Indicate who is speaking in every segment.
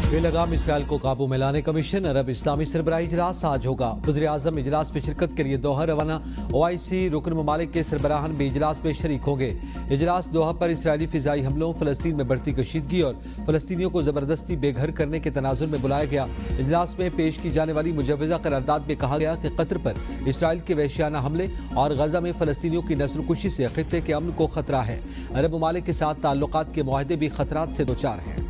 Speaker 1: बेलगाम Israel को काबू में लाने का मिशन अरब इस्लामी सरबराही इजलास आज होगा। वज़ीर-ए-आज़म इजलास में शिरकत के लिए दोहा रवाना। OIC रुकन ममालिक के सरबराहान भी इजलास में शरीक होंगे। इजलास दोहा पर इसराइली फिजाई हमलों, फ़लस्तीन में बढ़ती कशीदगी और फ़लस्तीनियों को ज़बरदस्ती बेघर करने के तनाजुर में बुलाया गया। इजलास में पेश की जाने वाली मुजव्वज़ा करारदाद में कहा गया कि कतर पर इसराइल के वहशियाना हमले और गजा में फ़लस्तीनियों की नस्लकुशी से खित्ते के अमन को खतरा है। अरब ममालिक के साथ ताल्लुकात के मुआहदे भी खतरात से दोचार हैं।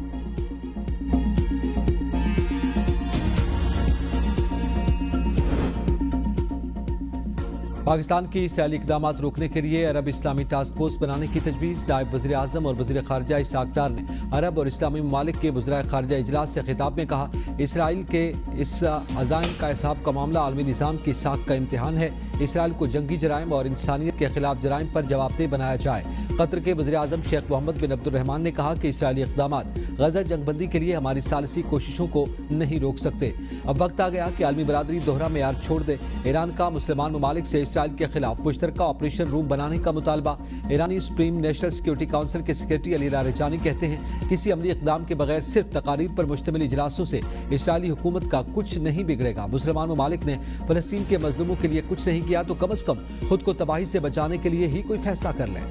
Speaker 1: पाकिस्तान की इसराइली इक़दामात रोकने के लिए अरब इस्लामी टास्क फोर्स बनाने की तजवीज़। नायब वज़ीर-ए-आज़म और वज़ीर ख़ारजा इसहाक़ डार ने अरब और इस्लामी ममालिक के वज़राए ख़ारजा इजलास से खिताब में कहा, इसराइल के इस अज़ाइम का हिसाब का मामला आलमी निज़ाम की साख का इम्तिहान है। इसराइल को जंगी जराइम और इंसानियत के खिलाफ जराइम पर जवाबदेह बनाया जाए। कतर के वज़ीर-ए-आज़म शेख मोहम्मद बिन अब्दुर्रहमान ने कहा कि इसराइली इक़दामात गजा जंगबंदी के लिए हमारी सालसी कोशिशों को नहीं रोक सकते। अब वक्त आ गया कि आलमी बरादरी दोहरा मेयार छोड़ दे। ईरान का मुसलमान ममालिक से इसराइल के खिलाफ मुश्तरका ऑपरेशन रूम बनाने का मुतालबा। ईरानी सुप्रीम नेशनल सिक्योरिटी काउंसिल के सेक्रेटरी अली लारेजानी कहते हैं, किसी अमली इक़दाम के बगैर सिर्फ तकारीर पर मुश्तमिल इजलासों से इसराइली हुकूमत का कुछ नहीं बिगड़ेगा। मुसलमान ममालिक ने फ़लस्तीन के मजलूमों के लिए कुछ नहीं किया तो कम अज कम खुद को तबाही से बचाने के लिए ही कोई फैसला कर लें।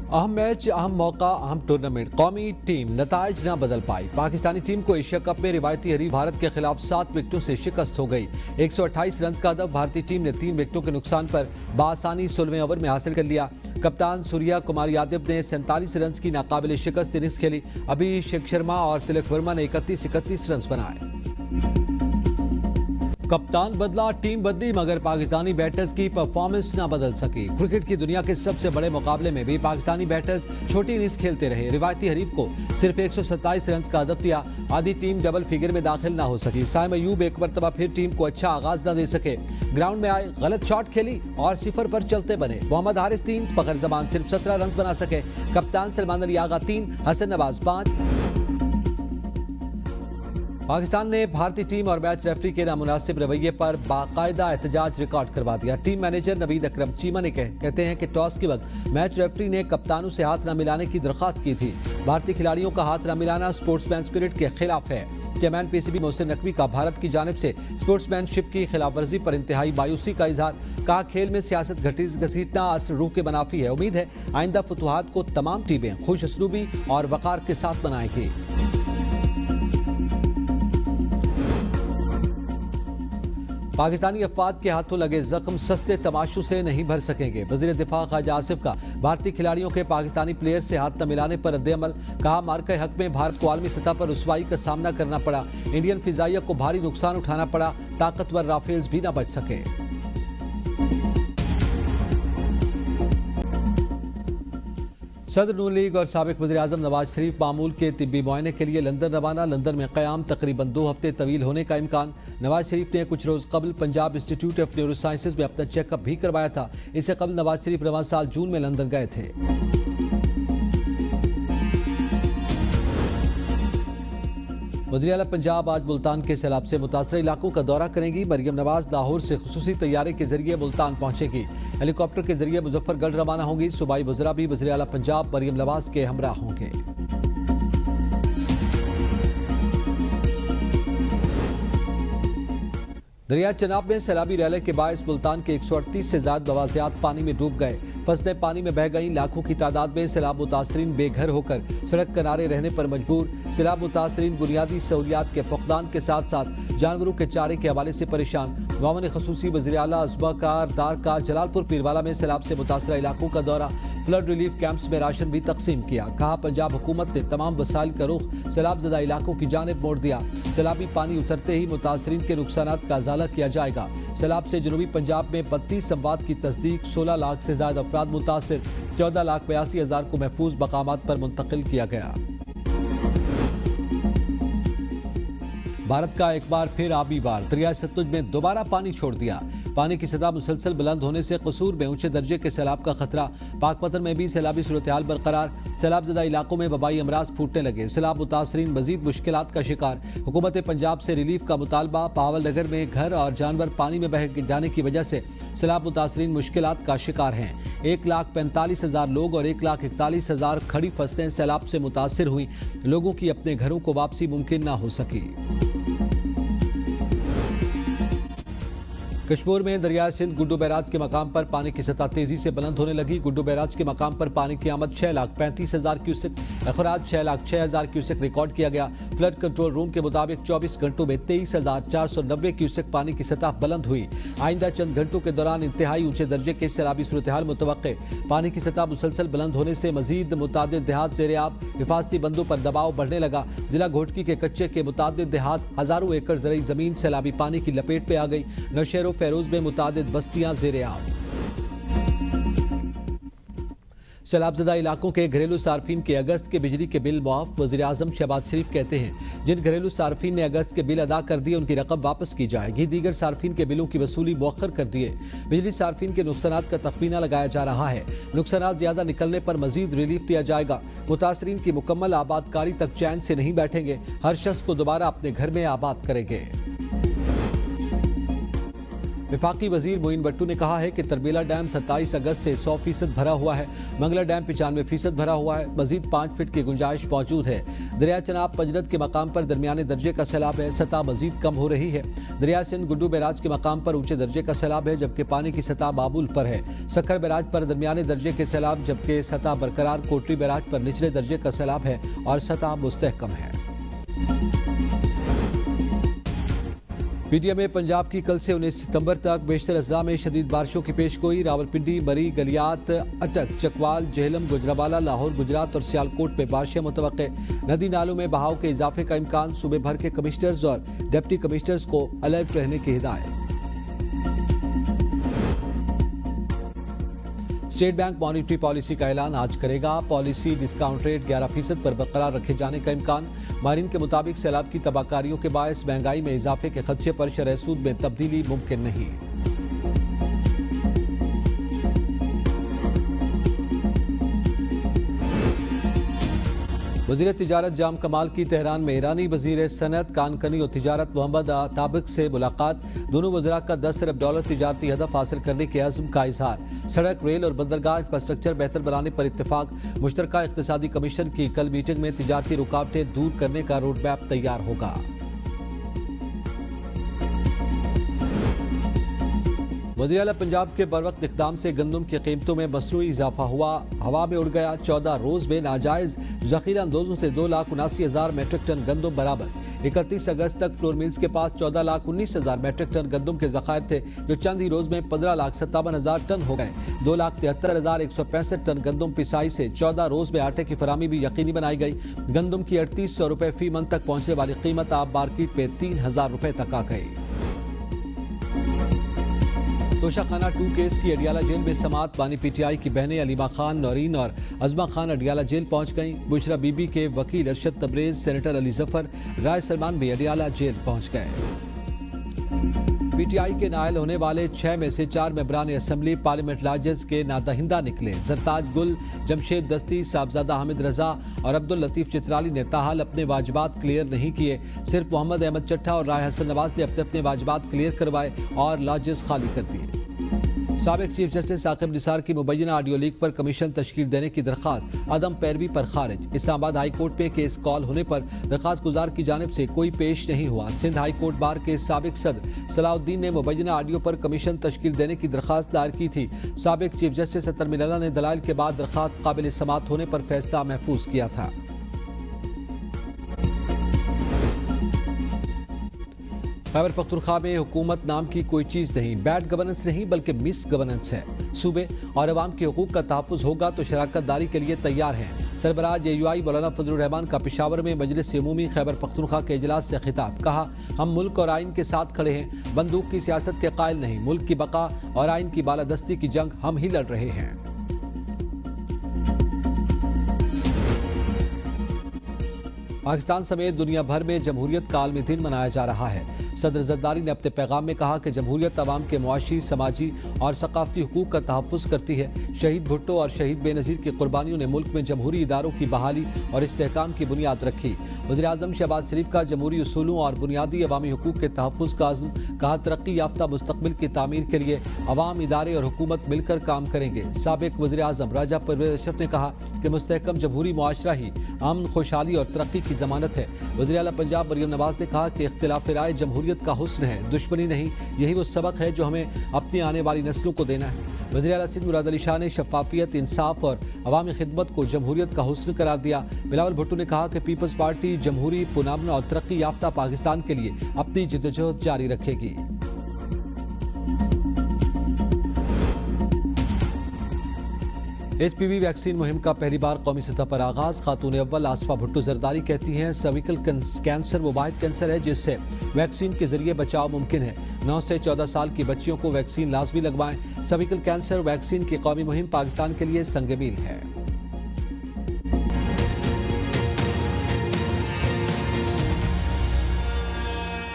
Speaker 1: अहम मैच, अहम मौका, अहम टूर्नामेंट। कौमी टीम नताइज न बदल पाई। पाकिस्तानी टीम को एशिया कप में रिवायती हरीफ भारत के खिलाफ 7 विकेटों से शिकस्त हो गई। 128 रन का हदफ भारतीय टीम ने 3 विकेटों के नुकसान पर बासानी 16वें ओवर में हासिल कर लिया। कप्तान सूर्या कुमार यादव ने 47 रन की नाकाबिल शिकस्त इनिंग्स खेली। अभिषेक शर्मा और तिलक वर्मा ने 31 रन बनाए। कप्तान बदला, टीम बदली, मगर पाकिस्तानी बैटर्स की परफॉर्मेंस ना बदल सकी। क्रिकेट की दुनिया के सबसे बड़े मुकाबले में भी पाकिस्तानी बैटर्स छोटी इनिंग्स खेलते रहे। रिवायती हरीफ को सिर्फ 127 रन का हदफ दिया। आधी टीम डबल फिगर में दाखिल ना हो सकी। साइम अयूब एक मरतबा फिर टीम को अच्छा आगाज न दे सके। ग्राउंड में आए, गलत शॉट खेली और 0 पर चलते बने। मोहम्मद हारिस 3, फखर जमान सिर्फ 17 रन बना सके। कप्तान सलमान अली आगा 3, हसन नवाज 5। पाकिस्तान ने भारतीय टीम और मैच रेफरी के नामुनासिब रवैये पर बाकायदा एहतजाज रिकॉर्ड करवा दिया। टीम मैनेजर नवीद अकरम चीमा ने कहते हैं कि टॉस के वक्त मैच रेफरी ने कप्तानों से हाथ न मिलाने की दरख्वास्त की थी। भारतीय खिलाड़ियों का हाथ न मिलाना स्पोर्ट्समैन स्पिरिट के खिलाफ है। चेयरमैन PCB मोहसिन नकवी का भारत की जानिब से स्पोर्ट्समैनशिप की खिलाफ वर्जी पर इंतहाई मायूसी का इजहार। कहा, खेल में सियासत घसीटना असल रूह के मुनाफी है। उम्मीद है आइंदा फतुहात को तमाम टीमें खुश असलूबी और वकार के साथ मनाएंगी। पाकिस्तानी अफवाद के हाथों लगे जख्म सस्ते तमाशों से नहीं भर सकेंगे। वज़ीर दिफा ख्वाजा आसिफ का भारतीय खिलाड़ियों के पाकिस्तानी प्लेयर से हाथ न मिलाने पर रद्द-ए-अमल। कहा, मार्के हक में भारत को आलमी सतह पर रुसवाई का सामना करना पड़ा। इंडियन फिजाइया को भारी नुकसान उठाना पड़ा। ताकतवर राफेल्स भी न बच सके। सदर नून लीग और साबिक वज़ीर-ए-आज़म नवाज शरीफ मामूल के तिब्बी मुआयने के लिए लंदन रवाना। लंदन में क़याम तकरीबन 2 हफ्ते तवील होने का इम्कान। नवाज शरीफ ने कुछ रोज़ कबल Punjab institute of neuro sciences में अपना चेकअप भी करवाया था। इससे कबल नवाज शरीफ रवां साल जून में लंदन गए थे। वज़ीर आला पंजाब आज मुल्तान के सैलाब से मुतासर इलाकों का दौरा करेंगी। मरियम नवाज लाहौर से खुसूसी तैयारे के जरिए मुल्तान पहुंचेगी। हेलीकॉप्टर के जरिए मुजफ्फरगढ़ रवाना होंगी। सूबाई वज़रा भी वज़ीर आला पंजाब मरियम नवाज के हमरा होंगे। दरिया चनाब में सैलाबी रैले के बायस मुल्तान के 138 से ज्यादा मवाज़ियात पानी में डूब गए। फसलें पानी में बह गईं। लाखों की तादाद में सैलाब मुतासरीन बेघर होकर सड़क किनारे रहने पर मजबूर। सैलाब मुतासरीन बुनियादी सहूलियात के फुकदान के साथ साथ जानवरों के चारे के हवाले से परेशान। मामून खसूसी वज़ीर आला अज़मा कारदार का जलालपुर पीरवाला में सैलाब से मुतासरा इलाकों का दौरा। फ्लड रिलीफ कैंप्स में राशन भी तकसीम किया। कहा, पंजाब हुकूमत ने तमाम वसाइल का रुख सैलाब ज़दा इलाकों की जानिब मोड़ दिया। सैलाबी पानी उतरते ही मुतासरीन के नुकसानात का इजाला किया जाएगा। सैलाब से जनूबी पंजाब में 32 अमवात की तस्दीक। 16 लाख से ज्यादा अफराद मुतासिर। 14,82,000 को महफूज मकामात पर मुंतकिल किया गया। भारत का एक बार फिर आबी बार। दरिया सतलुज में दोबारा पानी छोड़ दिया। पानी की सतह मुसलसल बुलंद होने से कसूर में ऊंचे दर्जे के सैलाब का खतरा। पाकपतन में भी सैलाबी सूरत हाल बरकरार। सैलाबजदा इलाकों में वबाई अमराज फूटने लगे। सैलाब मुतासरीन मजीद मुश्किलात का शिकार। हुकूमत पंजाब से रिलीफ का मुतालबा। पावल नगर में घर और जानवर पानी में बह जाने की वजह से सैलाब मुतासरीन मुश्किलात का शिकार हैं। 1,45,000 लोग और 1,41,000 खड़ी फसलें सैलाब से मुतासिर हुई। लोगों की अपने घरों को वापसी मुमकिन ना हो सकी। कश्मीर में दरिया सिंध गुड्डू बैराज के मकाम पर पानी की सतह तेजी से बुलंद होने लगी। गुड्डू बैराज के मकाम पर पानी की आमद 6,35,000 क्यूसेक, अखराज 6,06,000 क्यूसेक रिकॉर्ड किया गया। फ्लड कंट्रोल रूम के मुताबिक 24 घंटों में 23,490 क्यूसेक पानी की सतह बुलंद हुई। आइंदा चंद घंटों के दौरान इंतहाई ऊंचे दर्जे के सैलाबी सूरत हाल मुतवक्के। पानी की सतह मुसलसल बुलंद होने से मजीद मुतादिद देहात ज़ेर-ए-आब। हिफाजती बंदों पर दबाव बढ़ने लगा। जिला घोटकी के कच्चे के मुतादिद देहात हजारों एकड़ ज़रई जमीन सैलाबी पानी की लपेट में आ गई। नौशहर फेरोज में मुतादिद बस्तियां ज़ेर-ए-आब। सैलाबजदा इलाकों के घरेलू सार्फिन के अगस्त के बिजली के बिल मुआफ। वज़ीर-ए-आज़म शहबाज शरीफ कहते हैं जिन घरेलू सार्फिन ने अगस्त के बिल अदा कर दिए उनकी रकम वापस की जाएगी। दीगर सार्फिन के बिलों की वसूली मौखर कर दिए। बिजली सार्फिन के नुकसानात का तखमीना लगाया जा रहा है। नुकसानात ज्यादा निकलने पर मजीद रिलीफ दिया जाएगा। मुतासरीन की मुकम्मल आबादकारी तक चैन से नहीं बैठेंगे। हर शख्स को दोबारा अपने घर में आबाद करेंगे। विफाकी वजीर मोइन भट्टू ने कहा है कि तरबेला डैम 27 अगस्त से 100% भरा हुआ है। मंगला डैम 95% भरा हुआ है। मजीद 5 फीट की गुंजाइश मौजूद है। दरिया चनाब पंजरत के मकाम पर दरमियाने दर्जे का सैलाब है। सतह मजीद कम हो रही है। दरिया सिंध गुड्डू बैराज के मकाम पर ऊंचे दर्जे का सैलाब है, जबकि पानी की सतह मामूल पर है। सक्कर बैराज पर दरमियाने दर्जे के सैलाब, जबकि सतह बरकरार। कोटली बैराज पर निचले दर्जे का सैलाब है और सतह मुस्तहकम है। पीटीएम पंजाब की कल से 19 सितंबर तक बेशतर अजला में शदीद बारिशों की पेशगोई। रावलपिंडी, मरी, गलियात, अटक, चकवाल, जेहलम, गुजरावाला, लाहौर, गुजरात और सियालकोट में बारिशें मुतवक्के। नदी नालों में बहाव के इजाफे का इम्कान। सूबे भर के कमिश्नर्स और डिप्टी कमिश्नर्स को अलर्ट रहने की हिदायत। स्टेट बैंक मॉनिटरी पॉलिसी का ऐलान आज करेगा। पॉलिसी डिस्काउंट रेट 11% पर बरकरार रखे जाने का इम्कान। माहिरीन के मुताबिक सैलाब की तबाहकारियों के बायस महंगाई में इजाफे के खदशे पर शरह सूद में तब्दीली मुमकिन नहीं। वज़ीर तिजारत जाम कमाल की तेहरान में ईरानी वज़ीर सनत, कानकनी और तिजारत मोहम्मद ताबिक से मुलाकात। दोनों वज़रा का 10 अरब डॉलर तिजारती हदफ हासिल करने के अज़्म का इजहार। सड़क, रेल और बंदरगाह इंफ्रास्ट्रक्चर बेहतर बनाने पर इत्तेफाक। मुश्तरका इक़्तिसादी कमीशन की कल मीटिंग में तिजारती रुकावटें दूर करने का रोड मैप तैयार होगा। वज़ीर आला पंजाब के बरवक्त इक़दाम से गंदम की कीमतों में मसनूई इजाफा हुआ। हवा में उड़ गया। 14 रोज में नाजायज ज़ख़ीरा अंदोजों से 2,79,000 मेट्रिक टन गंदम बराबर। 31 अगस्त तक फ्लोर मिल्स के पास 14,19,000 मेट्रिक टन गंदम के ज़खायर थे, जो चंद ही रोज में 15,57,000 टन हो गए। 2,73,165 टन गंदम पिसाई से 14 रोज में आटे की फरामी भी यकीनी बनाई गई। गंदम की 3,800 रुपये फी मन तक पहुंचने वाली कीमत अब मार्केट में 3,000 रुपये तक आ गई। तोशाखाना 2 केस की अडियाला जेल में समात। बानी पीटीआई की बहनें अलीमा खान, नौरीन और अजमा खान अडियाला जेल पहुंच गईं। बुशरा बीबी के वकील अरशद तबरेज, सेनेटर अली जफर, राय सलमान भी अडियाला जेल पहुंच गए। पीटीआई के नायल होने वाले 6 में से 4 मेंबरान असम्बली पार्लियामेंट लाजज के नादहिंदा निकले। जरताज गुल, जमशेद दस्ती, साहबजादा हामिद रजा और अब्दुल लतीफ चित्राली ने ताहाल अपने वाजिबात क्लियर नहीं किए। सिर्फ मोहम्मद अहमद चट्टा और राय हसन नवाज ने अपने अपने वाजिबात क्लियर करवाए और लाजज खाली कर दिए। साबिक चीफ जस्टिस साकिब निसार की मुबैना ऑडियो लीक पर कमीशन तश्कील देने की दरख्वास्त अदम पैरवी पर खारिज। इस्लामाबाद हाई कोर्ट में केस कॉल होने पर दरख्वास्त गुजार की जानिब से कोई पेश नहीं हुआ। सिंध हाई कोर्ट बार के साबिक सदर सलाउद्दीन ने मुबैना ऑडियो पर कमीशन तश्कील देने की दरख्वास्त दायर की थी। साबिक चीफ जस्टिस अतर मिल्ला ने दलाइल के बाद दरख्वास्त काबिल समात होने पर फैसला महफूज किया था। खैबर पख्तूनख्वा में हुकूमत नाम की कोई चीज़ नहीं। बैड गवर्नेंस नहीं बल्कि मिस गवर्नेंस है। सूबे और अवाम के हुकूक का तहफ़्फ़ुज़ होगा तो शराकत दारी के लिए तैयार हैं। सरबराह JUI मौलाना फजलुर रहमान का पेशावर में मजलिस उमूमी खैबर पख्तूनख्वा के इजलास से खिताब। कहा, हम मुल्क और आइन के साथ खड़े हैं, बंदूक की सियासत के कायल नहीं। मुल्क की बका और आइन की बालादस्ती की जंग हम ही लड़ रहे हैं। पाकिस्तान समेत दुनिया भर में जमहूरियत का आलमी दिन मनाया जा रहा है। सदर जरदारी ने अपने पैगाम में कहा कि जमहूरियत अवाम के मुआशी, समाजी और सकाफती हुकूक का तहफ़्फ़ुज़ करती है। शहीद भुट्टो और शहीद बेनज़ीर की कुर्बानियों ने मुल्क में जमहूरी इदारों की बहाली और इस्तेहकाम की बुनियाद रखी। वज़ीर-ए-आज़म शहबाज शरीफ का जमहूरी उसूलों और बुनियादी अवामी हुकूक के तहफ़्फ़ुज़ का अज़्म, कहा तरक्की याफ्ता मुस्तक़बिल की तामीर के लिए अवाम, इदारे और हुकूमत मिलकर काम करेंगे। साबिक़ वज़ीर-ए-आज़म राजा परवेज़ अशरफ ने कहा कि मुस्तहकम जमहूरी मुआशरा ही अमन, खुशहाली और तरक्की की ज़मानत है। वज़ीर आला पंजाब मरियम नवाज़ ने कहा कि इख्तिलाफ़ राय जमहूरियत का हुस्न है, दुश्मनी नहीं। यही वो सबक है जो हमें अपनी आने वाली नस्लों को देना है। वज़ीर आला सिंध मुराद अली शाह ने शफ़ाफ़ियत, इंसाफ और अवामी खिदमत को जमहूरियत का हुस्न करार दिया। बिलावल भुट्टो ने कहा कि पीपल्स पार्टी जमहूरी, पुरअमन और तरक्की याफ्ता पाकिस्तान के लिए अपनी जिद्दोजहद जारी रखेगी। HPV वैक्सीन मुहिम का पहली बार कौमी सतह पर आगाज। खातून अव्वल आसफा भुट्टो जरदारी कहती हैं सर्विकल कैंसर वो वाहिद कैंसर है जिससे वैक्सीन के जरिए बचाव मुमकिन है। 9 से 14 साल की बच्चियों को वैक्सीन लाजमी लगवाएं। सर्विकल कैंसर वैक्सीन की कौमी मुहिम पाकिस्तान के लिए संग मील है।